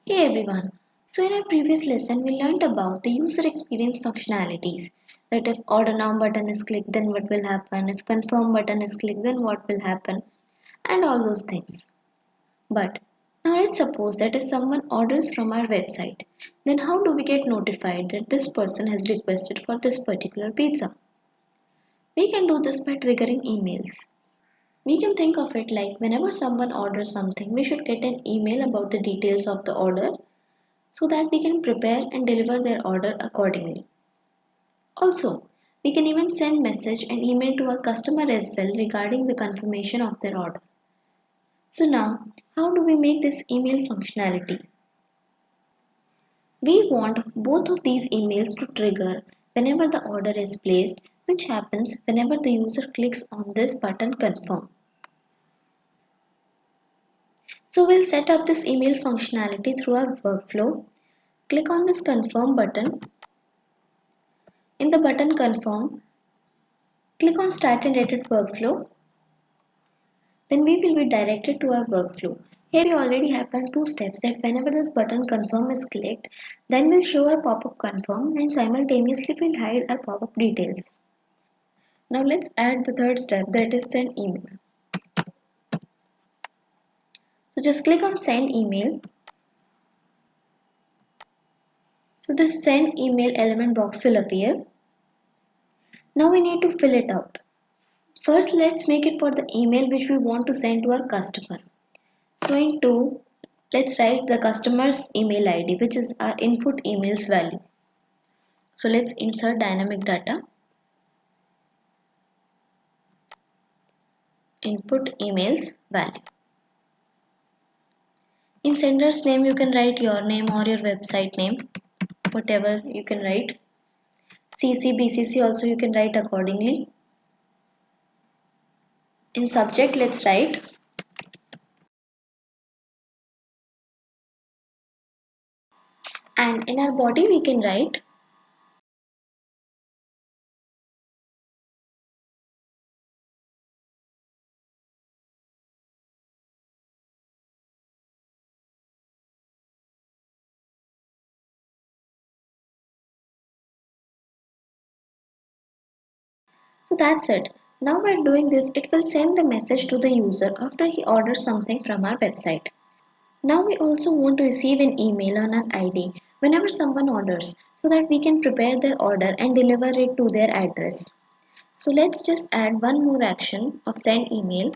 Hey everyone. So in our previous lesson we learned about the user experience functionalities, that if order now button is clicked then what will happen, if confirm button is clicked then what will happen, and all those things. But now let's suppose that if someone orders from our website, then how do we get notified that this person has requested for this particular pizza? We can do this by triggering emails. We can think of it like whenever someone orders something, we should get an email about the details of the order so that we can prepare and deliver their order accordingly. Also, we can even send message and email to our customer as well regarding the confirmation of their order. So now, how do we make this email functionality? We want both of these emails to trigger whenever the order is placed, which happens whenever the user clicks on this button confirm. So we'll set up this email functionality through our workflow. Click on this confirm button. In the button confirm, click on Start and Edit Workflow. Then we will be directed to our workflow. Here we already have done two steps, that whenever this button confirm is clicked, then we'll show our pop-up confirm and simultaneously we'll hide our pop-up details. Now let's add the third step, that is send email. So just click on send email. So this send email element box will appear. Now we need to fill it out. First let's make it for the email which we want to send to our customer. So in 2, let's write the customer's email ID, which is our input emails value. So let's insert dynamic data, input emails value. In sender's name, you can write your name or your website name, whatever you can write. CC, BCC also you can write accordingly. In subject, let's write. And in our body, we can write. So that's it. Now by doing this, it will send the message to the user after he orders something from our website. Now we also want to receive an email on our ID whenever someone orders so that we can prepare their order and deliver it to their address. So let's just add one more action of send email.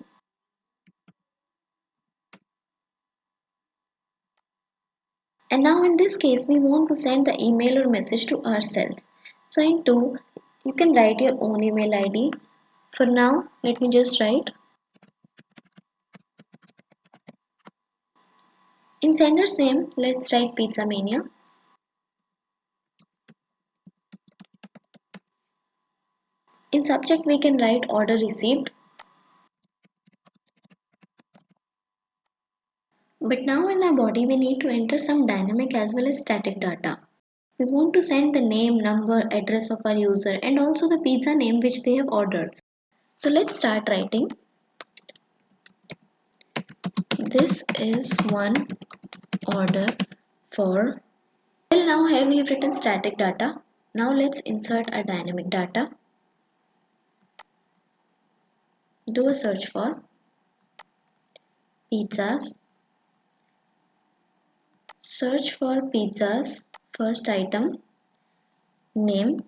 And now in this case we want to send the email or message to ourselves. So in 2 you can write your own email ID. For now let me just write. In sender's name let's write Pizza Mania. In subject we can write order received. But now in our body we need to enter some dynamic as well as static data. We want to send the name, number, address of our user and also the pizza name which they have ordered. So let's start writing. This is one order for. Till now here we have written static data. Now let's insert our dynamic data. Do a search for pizzas. Search for pizzas. First item, name.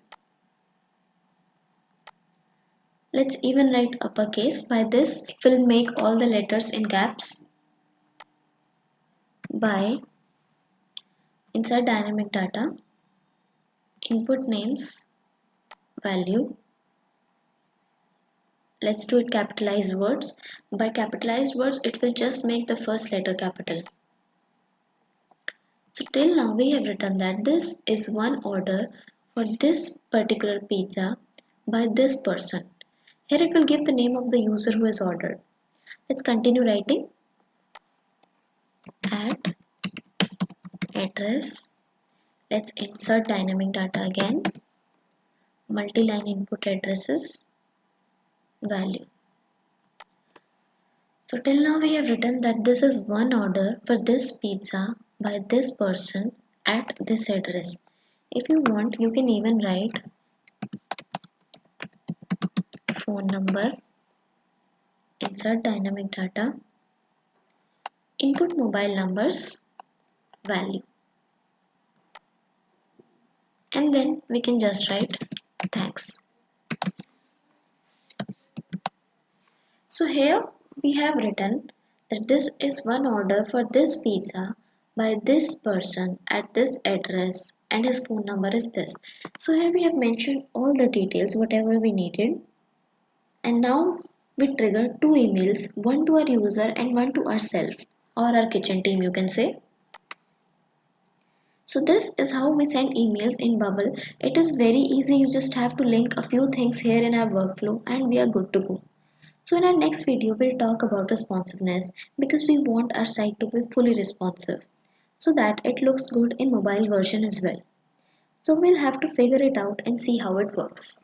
Let's even write uppercase. By this it will make all the letters in caps. By insert dynamic data. Input names, value. Let's do it capitalized words. By capitalized words, it will just make the first letter capital. So till now we have written that this is one order for this particular pizza by this person. Here it will give the name of the user who has ordered. Let's continue writing. At address. Let's insert dynamic data again. Multi-line input addresses. Value. So till now we have written that this is one order for this pizza by this person at this address. If you want, you can even write phone number, insert dynamic data, input mobile numbers, value, and then we can just write thanks. So here we have written that this is one order for this pizza by this person at this address and his phone number is this. So here we have mentioned all the details whatever we needed, and now we trigger two emails, one to our user and one to ourselves or our kitchen team, you can say. So this is how we send emails in Bubble. It is very easy. You just have to link a few things here in our workflow and we are good to go. So in our next video, we'll talk about responsiveness because we want our site to be fully responsive so that it looks good in mobile version as well. So we'll have to figure it out and see how it works.